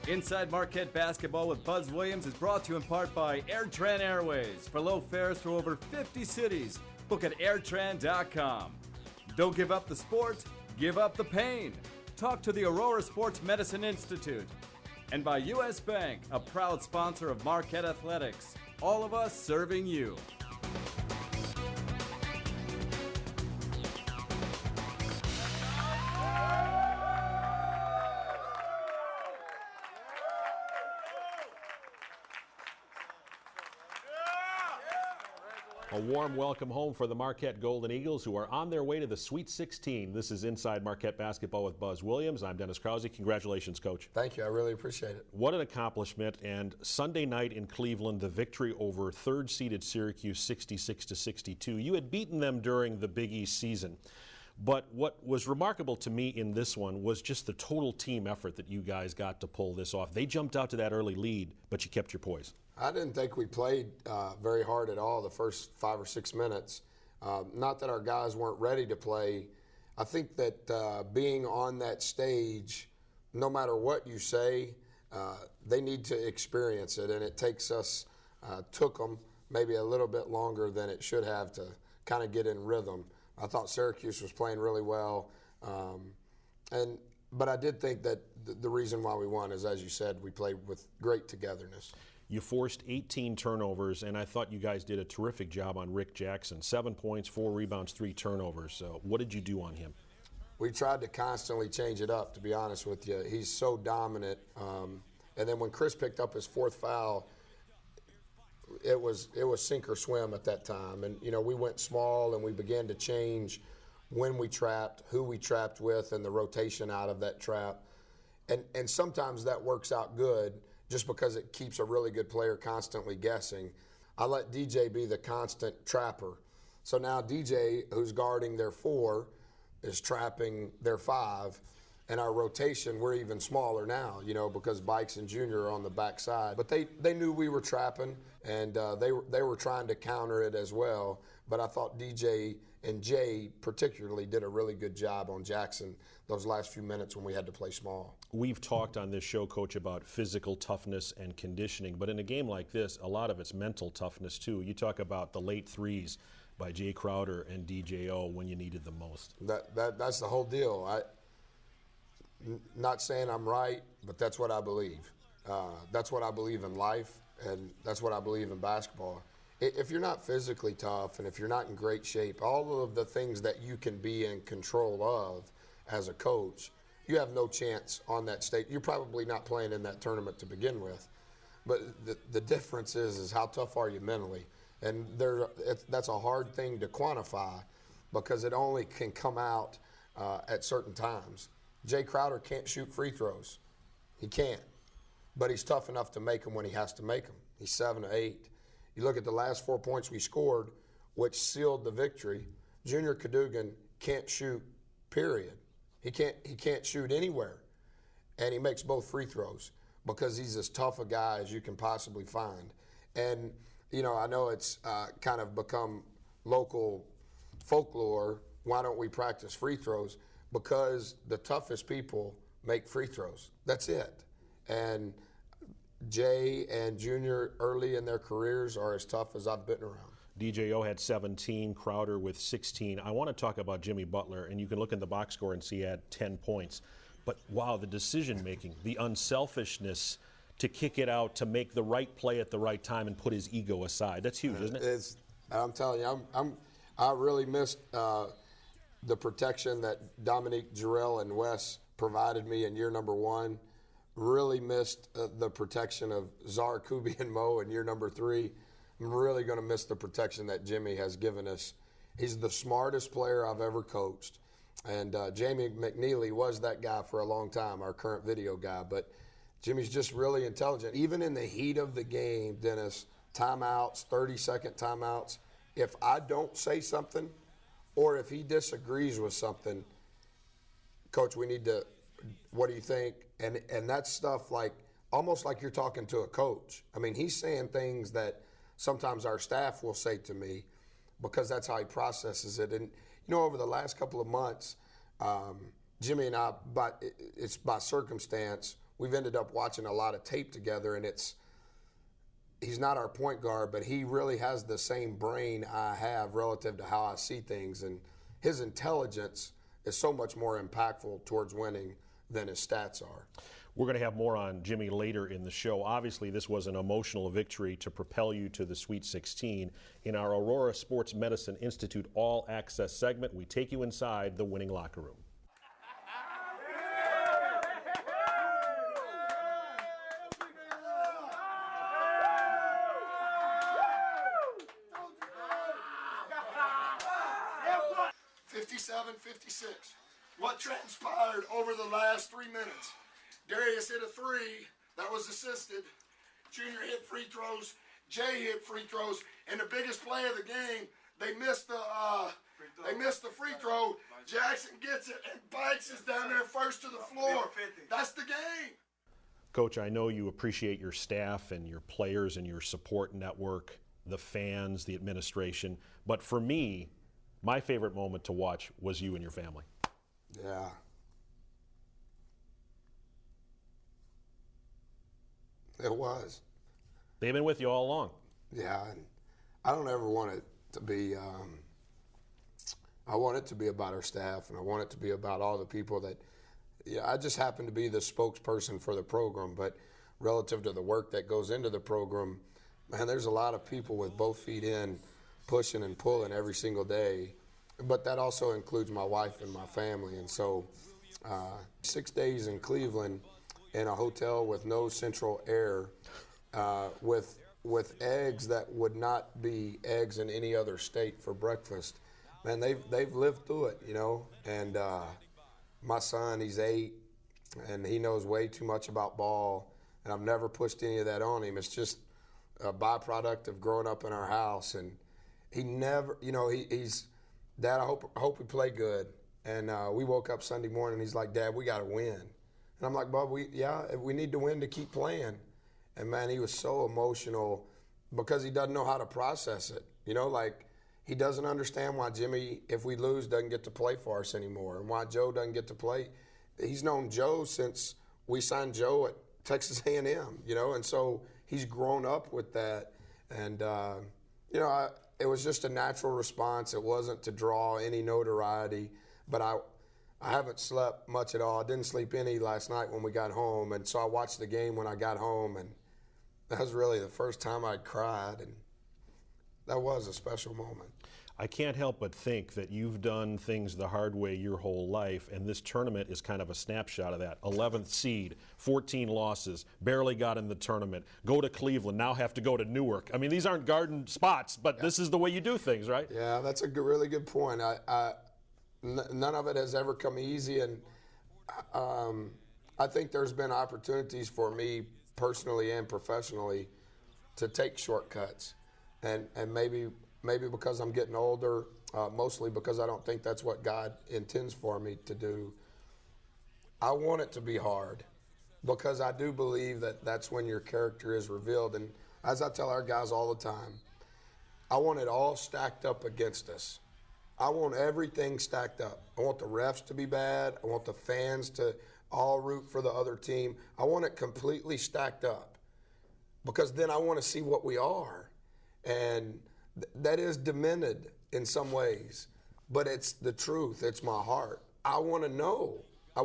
Inside Marquette Basketball with Buzz Williams is brought to you in part by AirTran Airways. For low fares to over 50 cities, book at airtran.com. Don't give up the sport, give up the pain. Talk to the Aurora Sports Medicine Institute. And by U.S. Bank, a proud sponsor of Marquette Athletics. All of us serving you. A warm welcome home for the Marquette Golden Eagles, who are on their way to the Sweet 16. This is Inside Marquette Basketball with Buzz Williams. I'm Dennis Krause. Congratulations, Coach. Thank you. I really appreciate it. What an accomplishment. And Sunday night in Cleveland, the victory over third-seeded Syracuse 66-62. You had beaten them during the Big East season. But what was remarkable to me in this one was just the total team effort that you guys got to pull this off. They jumped out to that early lead, but you kept your poise. I didn't think we played very hard at all the first 5 or 6 minutes. Not that our guys weren't ready to play. I think that being on that stage, no matter what you say, they need to experience it, and it took them maybe a little bit longer than it should have to kind of get in rhythm. I thought Syracuse was playing really well, but I did think that the reason why we won is, as you said, we played with great togetherness. You forced 18 turnovers, and I thought you guys did a terrific job on Rick Jackson. 7 points, 4 rebounds, 3 turnovers. So what did you do on him? We tried to constantly change it up, to be honest with you. He's so dominant. And then when Chris picked up his 4th foul, it was sink or swim at that time. And, we went small, and we began to change when we trapped, who we trapped with, and the rotation out of that trap. And sometimes that works out good just because it keeps a really good player constantly guessing. I let DJ be the constant trapper. So now DJ, who's guarding their 4, is trapping their 5. And our rotation, we're even smaller now, because Bikes and Junior are on the backside. But they knew we were trapping, and they were trying to counter it as well. But I thought DJ and Jay particularly did a really good job on Jackson those last few minutes when we had to play small. We've talked on this show, Coach, about physical toughness and conditioning. But in a game like this, a lot of it's mental toughness, too. You talk about the late threes by Jay Crowder and DJO when you needed them most. That's the whole deal. Not saying I'm right, but that's what I believe. That's what I believe in life, and that's what I believe in basketball. If you're not physically tough and if you're not in great shape, all of the things that you can be in control of as a coach, you have no chance on that stage. You're probably not playing in that tournament to begin with. But the difference is how tough are you mentally? And that's a hard thing to quantify because it only can come out at certain times. Jay Crowder can't shoot free throws. He can't. But he's tough enough to make them when he has to make them. He's 7-8. You look at the last 4 points we scored, which sealed the victory. Junior Cadogan can't shoot, period. He can't shoot anywhere. And he makes both free throws because he's as tough a guy as you can possibly find. And, I know it's kind of become local folklore. Why don't we practice free throws? Because the toughest people make free throws. That's it. And Jay and Junior early in their careers are as tough as I've been around. DJO had 17, Crowder with 16. I want to talk about Jimmy Butler, and you can look in the box score and see he had 10 points. But, wow, the decision-making, the unselfishness to kick it out, to make the right play at the right time and put his ego aside. That's huge, isn't it? I'm telling you, I really missed the protection that Dominique, Jarrell, and Wes provided me in year number 1. Really missed the protection of Zara, Kubi, and Mo in year number 3. I'm really going to miss the protection that Jimmy has given us. He's the smartest player I've ever coached. And Jamie McNeely was that guy for a long time, our current video guy. But Jimmy's just really intelligent. Even in the heat of the game, Dennis, timeouts, 30-second timeouts, if I don't say something or if he disagrees with something, Coach, we need to, what do you think? And that's stuff like almost like you're talking to a coach. I mean, he's saying things that sometimes our staff will say to me because that's how he processes it. And, over the last couple of months, Jimmy and I, it's by circumstance, we've ended up watching a lot of tape together, and he's not our point guard, but he really has the same brain I have relative to how I see things, and his intelligence is so much more impactful towards winning than his stats are. We're going to have more on Jimmy later in the show. Obviously, this was an emotional victory to propel you to the Sweet 16. In our Aurora Sports Medicine Institute All Access segment, we take you inside the winning locker room. What transpired over the last 3 minutes? Darius hit a three that was assisted. Junior hit free throws. Jay hit free throws. And the biggest play of the game, they missed the free throw. Jackson gets it and Bikes is down there first to the floor. That's the game. Coach, I know you appreciate your staff and your players and your support network, the fans, the administration. But for me, my favorite moment to watch was you and your family. Yeah. It was. They've been with you all along. Yeah, and I don't ever want it to be, I want it to be about our staff, and I want it to be about all the people that, I just happen to be the spokesperson for the program, but relative to the work that goes into the program, man, there's a lot of people with both feet in, pushing and pulling every single day. But that also includes my wife and my family. And so 6 days in Cleveland in a hotel with no central air, with eggs that would not be eggs in any other state for breakfast. Man, they've lived through it, And my son, he's 8, and he knows way too much about ball. And I've never pushed any of that on him. It's just a byproduct of growing up in our house. And he never, he's, Dad, I hope we play good. And we woke up Sunday morning, and he's like, Dad, we got to win. And I'm like, Bub, we need to win to keep playing. And, man, he was so emotional because he doesn't know how to process it. He doesn't understand why Jimmy, if we lose, doesn't get to play for us anymore, and why Joe doesn't get to play. He's known Joe since we signed Joe at Texas A&M, and so he's grown up with that. And, it was just a natural response. It wasn't to draw any notoriety, but I haven't slept much at all. I didn't sleep any last night when we got home, and so I watched the game when I got home, and that was really the first time I'd cried, and that was a special moment. I can't help but think that you've done things the hard way your whole life, and this tournament is kind of a snapshot of that. 11th seed, 14 losses, barely got in the tournament, go to Cleveland, now have to go to Newark. I mean, these aren't garden spots, but this is the way you do things, right? Yeah, that's a really good point. None of it has ever come easy, and I think there's been opportunities for me personally and professionally to take shortcuts, and maybe because I'm getting older, mostly because I don't think that's what God intends for me to do. I want it to be hard because I do believe that that's when your character is revealed. And as I tell our guys all the time, I want it all stacked up against us. I want everything stacked up. I want the refs to be bad. I want the fans to all root for the other team. I want it completely stacked up because then I want to see what we are. And that is demented in some ways, but it's the truth. It's my heart. I want to know. I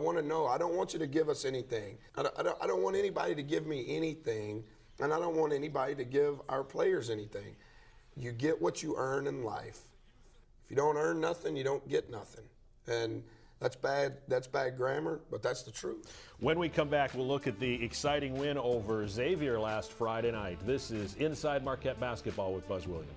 don't want you to give us anything. I don't want anybody to give me anything, and I don't want anybody to give our players anything. You get what you earn in life. If you don't earn nothing, you don't get nothing. And that's bad grammar, but that's the truth. When we come back, we'll look at the exciting win over Xavier last Friday night. This is Inside Marquette Basketball with Buzz Williams.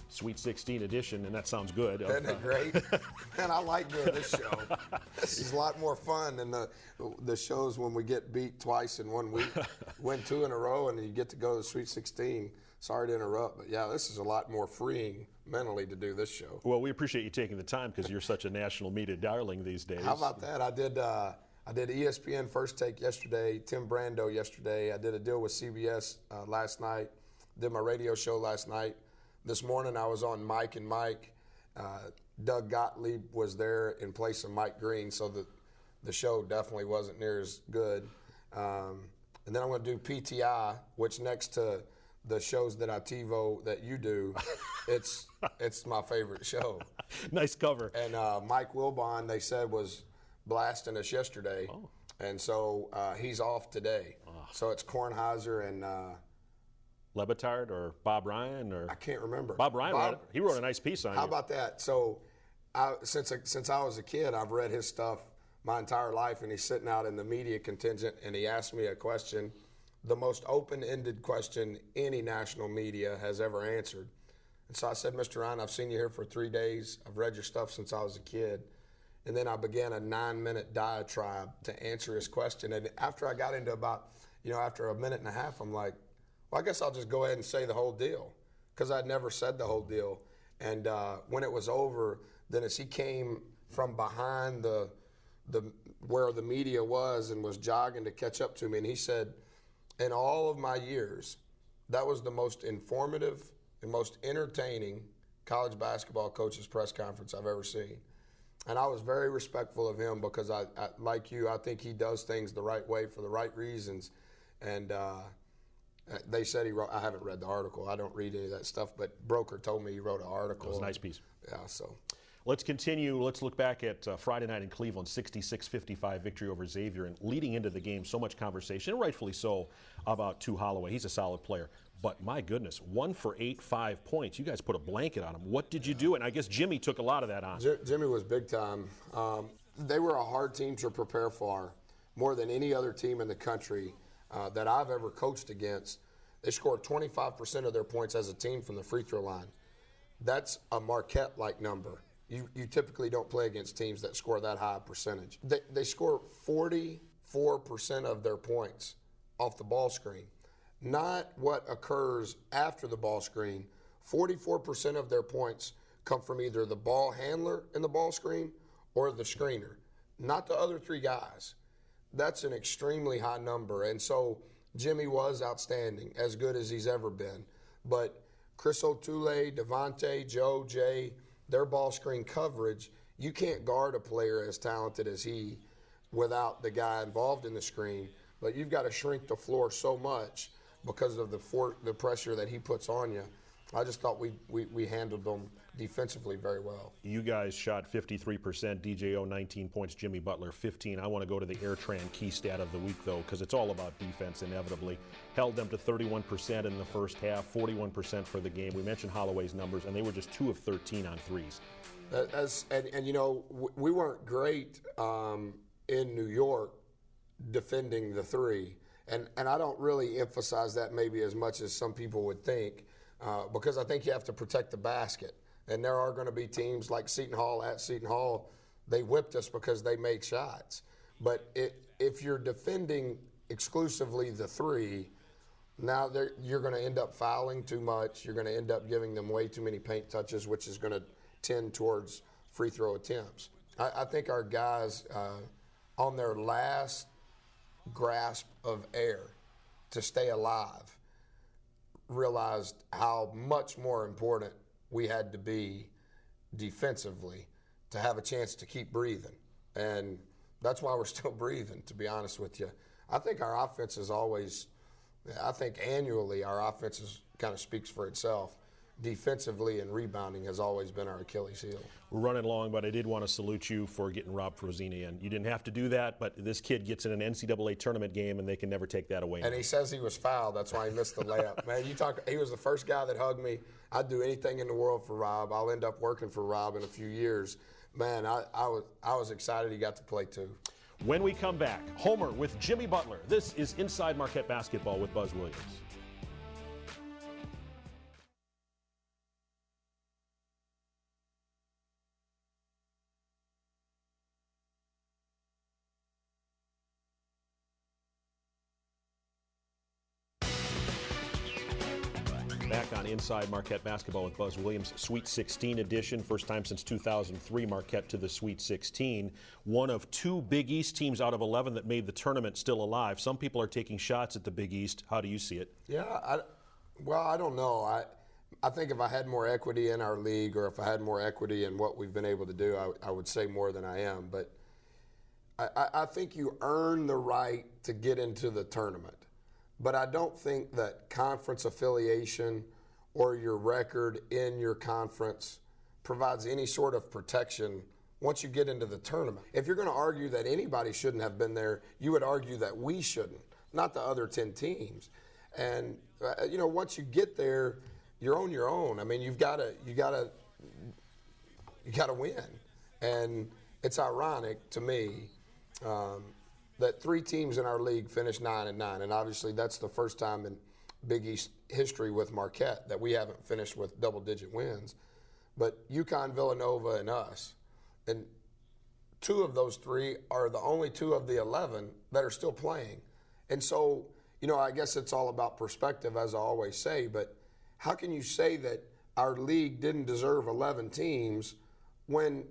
Sweet 16 edition, and that sounds good. Isn't it great? Man, I like doing this show. This is a lot more fun than the shows when we get beat twice in 1 week, win 2 in a row, and you get to go to the Sweet 16. Sorry to interrupt, but yeah, this is a lot more freeing mentally to do this show. Well, we appreciate you taking the time because you're such a national media darling these days. How about that? I I did ESPN First Take yesterday, Tim Brando yesterday. I did a deal with CBS last night, did my radio show last night. This morning I was on Mike and Mike. Doug Gottlieb was there in place of Mike Green, so the show definitely wasn't near as good. And then I'm going to do PTI, which next to the shows that I TiVo that you do, it's my favorite show. Nice cover. And Mike Wilbon, they said, was blasting us yesterday. Oh. And so he's off today. Oh. So it's Kornheiser and Lebitard or Bob Ryan or I can't remember. Bob Ryan. He wrote a nice piece on you. How about that? So since I was a kid, I've read his stuff my entire life, and he's sitting out in the media contingent, and he asked me a question, the most open-ended question any national media has ever answered. And so I said, Mr. Ryan, I've seen you here for 3 days. I've read your stuff since I was a kid. And then I began a 9-minute diatribe to answer his question. And after I got into about, after a minute and a half, I'm like, well, I guess I'll just go ahead and say the whole deal, because I'd never said the whole deal. And when it was over, then as he came from behind the where the media was and was jogging to catch up to me, and he said, in all of my years, that was the most informative and most entertaining college basketball coach's press conference I've ever seen. And I was very respectful of him because I like you, I think he does things the right way for the right reasons. And they said he wrote, I haven't read the article, I don't read any of that stuff, but Broker told me he wrote an article. It was a nice piece. Yeah, so. Let's continue. Let's look back at Friday night in Cleveland, 66-55 victory over Xavier. And leading into the game, so much conversation, and rightfully so, about Tu Holloway. He's a solid player. But my goodness, 1 for 8, 5 points. You guys put a blanket on him. What did you do? And I guess Jimmy took a lot of that on. Jimmy was big time. They were a hard team to prepare for, more than any other team in the country that I've ever coached against. They scored 25% of their points as a team from the free throw line. That's a Marquette-like number. You typically don't play against teams that score that high percentage. They score 44% of their points off the ball screen. Not what occurs after the ball screen. 44% of their points come from either the ball handler in the ball screen or the screener, not the other three guys. That's an extremely high number. And so Jimmy was outstanding, as good as he's ever been. But Chris Otule, Devontae, Joe, Jay, their ball screen coverage, you can't guard a player as talented as he without the guy involved in the screen. But you've got to shrink the floor so much because of the pressure that he puts on you. I just thought we handled them defensively very well. You guys shot 53%, DJO 19 points, Jimmy Butler 15. I want to go to the AirTran key stat of the week, though, because it's all about defense inevitably. Held them to 31% in the first half, 41% for the game. We mentioned Holloway's numbers, and they were just 2 of 13 on threes. We weren't great in New York defending the three. And I don't really emphasize that maybe as much as some people would think, because I think you have to protect the basket. And there are going to be teams like Seton Hall at Seton Hall, they whipped us because they made shots. But if you're defending exclusively the three, now you're going to end up fouling too much. You're going to end up giving them way too many paint touches, which is going to tend towards free throw attempts. I think our guys, on their last grasp of air to stay alive, realized how much more important we had to be defensively to have a chance to keep breathing. And that's why we're still breathing, to be honest with you. I think our offense is always, I think annually our offense kind of speaks for itself. Defensively and rebounding has always been our Achilles heel. We're running long, but I did want to salute you for getting Rob Frosini in. You didn't have to do that, but this kid gets in an NCAA tournament game, and they can never take that away. And he says he was fouled. That's why he missed the layup. Man, he was the first guy that hugged me. I'd do anything in the world for Rob. I'll end up working for Rob in a few years. Man, I was excited he got to play too. When we come back, Homer with Jimmy Butler. This is Inside Marquette Basketball with Buzz Williams. back on Inside Marquette Basketball with Buzz Williams, Sweet 16 edition. First time since 2003, Marquette to the Sweet 16. One of two Big East teams out of 11 that made the tournament still alive. Some people are taking shots at the Big East. How do you see it? Yeah, I don't know. I think if I had more equity in our league, or if I had more equity in what we've been able to do, I would say more than I am. But I think you earn the right to get into the tournament. But I don't think that conference affiliation or your record in your conference provides any sort of protection once you get into the tournament. If you're going to argue that anybody shouldn't have been there, you would argue that we shouldn't, not the other 10 teams. And once you get there, you're on your own. I mean, you gotta win. And it's ironic to me that 3 teams in our league finished 9-9, and obviously that's the first time in Big East history with Marquette that we haven't finished with double-digit wins. But UConn, Villanova, and us, and 2 of those 3 are the only 2 of the 11 that are still playing. And so, I guess it's all about perspective, as I always say, but how can you say that our league didn't deserve 11 teams when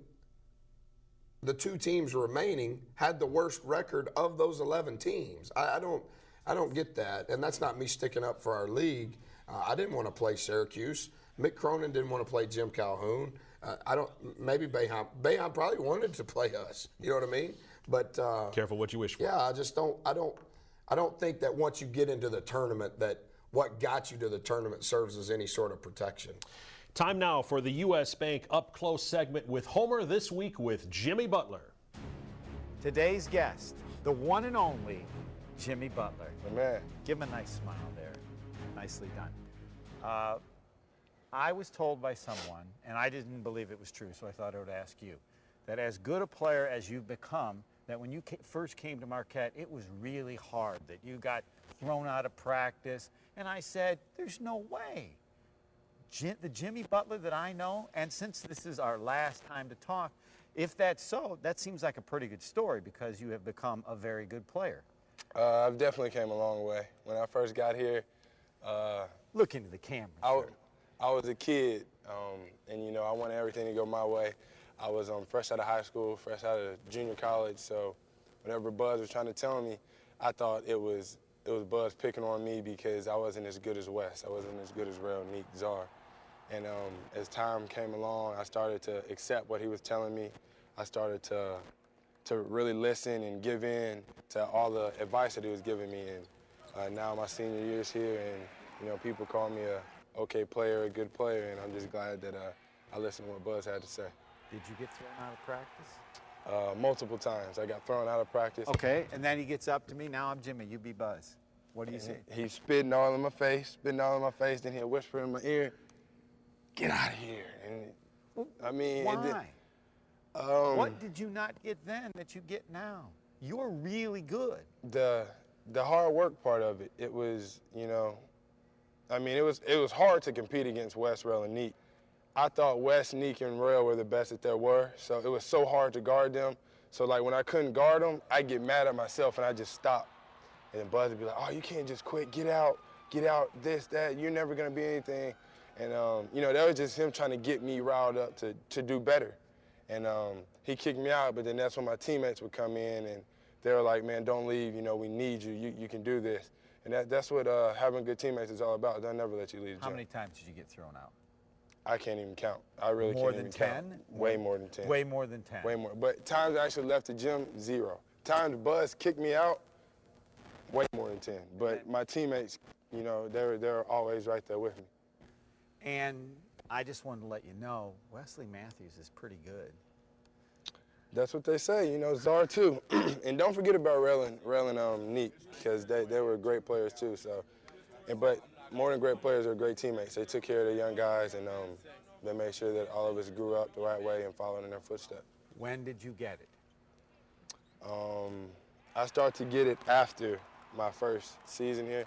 the 2 teams remaining had the worst record of those 11 teams? I don't get that, and that's not me sticking up for our league. I didn't want to play Syracuse. Mick Cronin didn't want to play Jim Calhoun. Maybe Boeheim. Boeheim probably wanted to play us. You know what I mean? But careful what you wish for. Yeah, I don't think that once you get into the tournament that what got you to the tournament serves as any sort of protection. Time now for the U.S. Bank Up Close segment with Homer, this week with Jimmy Butler. Today's guest, the one and only Jimmy Butler. Man. Give him a nice smile there. Nicely done. I was told by someone, and I didn't believe it was true, so I thought I would ask you, that as good a player as you've become, that when you first came to Marquette, it was really hard, that you got thrown out of practice. And I said, there's no way. The Jimmy Butler that I know, and since this is our last time to talk, if that's so, that seems like a pretty good story because you have become a very good player. I've definitely came a long way. When I first got here, look into the camera. I was a kid, and I wanted everything to go my way. I was fresh out of high school, fresh out of junior college, so whatever Buzz was trying to tell me, I thought it was Buzz picking on me because I wasn't as good as Wes. I wasn't as good as Rel, Neek, Czar. And as time came along, I started to accept what he was telling me. I started to really listen and give in to all the advice that he was giving me. And now my senior year's here, and people call me a okay player, a good player, and I'm just glad that I listened to what Buzz had to say. Did you get thrown out of practice? Multiple times. I got thrown out of practice. Okay, and then he gets up to me, now I'm Jimmy, you be Buzz. What do you say? He's spitting all in my face, then he'll whisper in my ear, get out of here. And I mean, why? What did you not get then that you get now? You're really good. The hard work part of it, it was, it was hard to compete against Wes, Rel, and Neek. I thought Wes, Neek, and Rel were the best that there were, so it was so hard to guard them. So, when I couldn't guard them, I'd get mad at myself, and I'd just stop. And then Buzz would be like, oh, you can't just quit, get out, this, that, you're never going to be anything. And, that was just him trying to get me riled up to do better. And he kicked me out, but then that's when my teammates would come in, and they were like, man, don't leave, we need you, you can do this. And that's what having good teammates is all about. They'll never let you leave the gym. How many times did you get thrown out? I can't even count. I really can't even count. Way more than 10. Way more than 10. Way more. But times I actually left the gym, 0. Times Buzz kicked me out, way more than 10. But my teammates, they're always right there with me. And I just wanted to let you know, Wesley Matthews is pretty good. That's what they say, Czar too. And don't forget about Rel and Neek, because they were great players too. So, but more than great players, they're great teammates. They took care of the young guys, and they made sure that all of us grew up the right way and followed in their footsteps. When did you get it? I started to get it after my first season here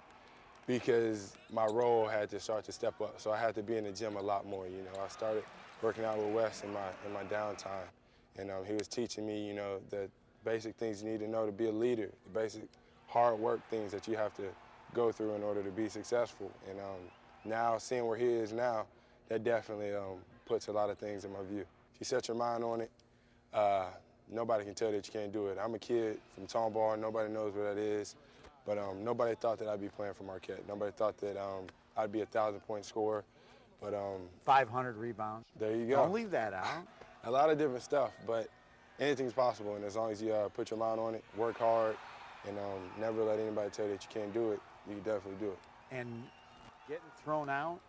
because my role had to start to step up. So I had to be in the gym a lot more. I started working out with Wes in my downtime, and he was teaching me, the basic things you need to know to be a leader, the basic hard work things that you have to go through in order to be successful. And now seeing where he is now, that definitely puts a lot of things in my view. If you set your mind on it, nobody can tell that you can't do it. I'm a kid from Tomball. Nobody knows what that is. But nobody thought that I'd be playing for Marquette. Nobody thought that I'd be a 1,000-point scorer. But 500 rebounds. There you go. Don't leave that out. A lot of different stuff, but anything's possible. And as long as you put your mind on it, work hard, and never let anybody tell you that you can't do it, you can definitely do it. And getting thrown out.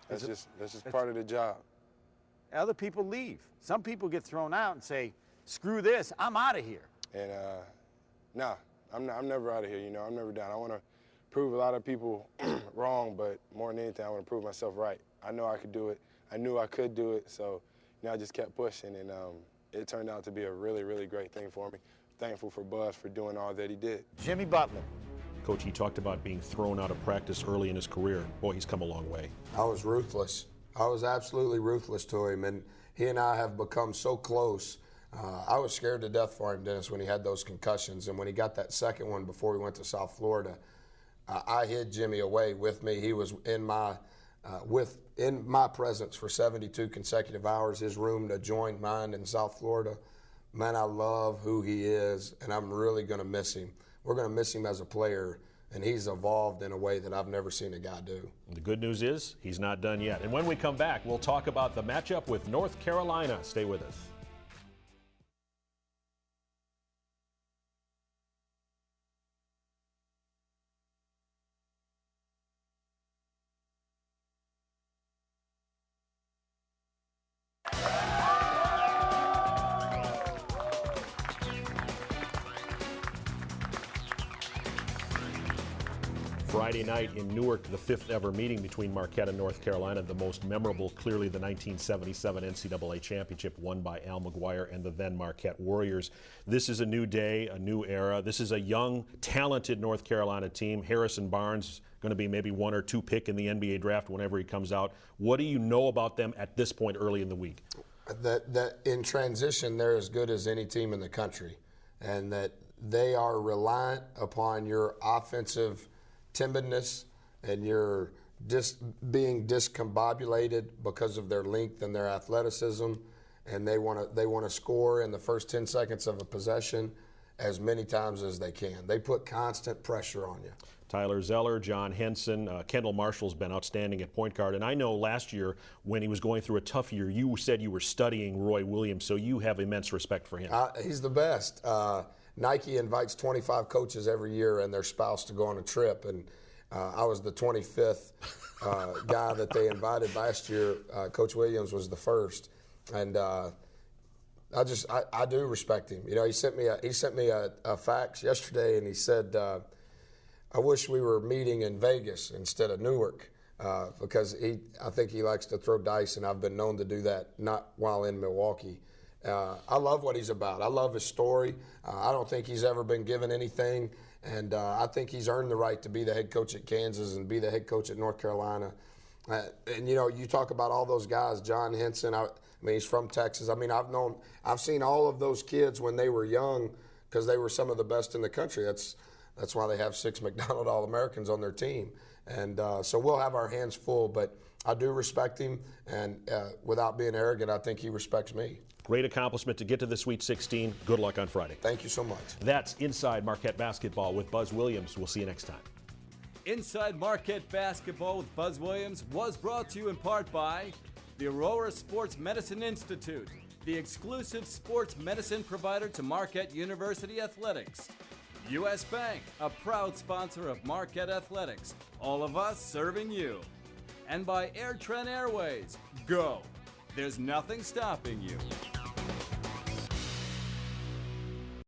That's just part of the job. Other people leave. Some people get thrown out and say, screw this, I'm out of here. And nah, I'm never out of here, you know, I'm never done. I want to prove a lot of people wrong, but more than anything, I want to prove myself right. I know I could do it. I knew I could do it, so you know, I just kept pushing, and it turned out to be a really, really great thing for me. Thankful for Buzz for doing all that he did. Jimmy Butler. Coach, he talked about being thrown out of practice early in his career. Boy, he's come a long way. I was ruthless. I was absolutely ruthless to him, and he and I have become so close. I was scared to death for him, Dennis, when he had those concussions, and when he got that second one before he went to South Florida, I hid Jimmy away with me. He was in my presence for 72 consecutive hours. His room adjoined mine in South Florida. Man, I love who he is, and I'm really going to miss him. We're going to miss him as a player, and he's evolved in a way that I've never seen a guy do. The good news is he's not done yet. And when we come back, we'll talk about the matchup with North Carolina. Stay with us. Friday night in Newark, the fifth ever meeting between Marquette and North Carolina. The most memorable, clearly the 1977 NCAA championship won by Al McGuire and the then Marquette Warriors. This is a new day, a new era. This is a young, talented North Carolina team. Harrison Barnes going to be maybe 1 or 2 pick in the NBA draft whenever he comes out. What do you know about them at this point early in the week? That in transition, they're as good as any team in the country, and that they are reliant upon your offensive timidness and your being discombobulated because of their length and their athleticism, and they want to score in the first 10 seconds of a possession as many times as they can. They put constant pressure on you. Tyler Zeller, John Henson, Kendall Marshall's been outstanding at point guard. And I know last year when he was going through a tough year, you said you were studying Roy Williams, so you have immense respect for him. He's the best. Nike invites 25 coaches every year and their spouse to go on a trip, and I was the 25th guy that they invited last year. Coach Williams was the first, and I do respect him. You know, he sent me a fax yesterday, and he said, "I wish we were meeting in Vegas instead of Newark." Because I think he likes to throw dice, and I've been known to do that, not while in Milwaukee. I love what he's about. I love his story. I don't think he's ever been given anything, and I think he's earned the right to be the head coach at Kansas and be the head coach at North Carolina. And you know, you talk about all those guys, John Henson. I mean, he's from Texas. I mean, I've seen all of those kids when they were young because they were some of the best in the country. That's why they have 6 McDonald All-Americans on their team. And so we'll have our hands full, but I do respect him, and without being arrogant, I think he respects me. Great accomplishment to get to the Sweet 16. Good luck on Friday. Thank you so much. That's Inside Marquette Basketball with Buzz Williams. We'll see you next time. Inside Marquette Basketball with Buzz Williams was brought to you in part by the Aurora Sports Medicine Institute, the exclusive sports medicine provider to Marquette University Athletics. U.S. Bank, a proud sponsor of Marquette Athletics. All of us serving you. And by Air Trent Airways. Go. There's nothing stopping you.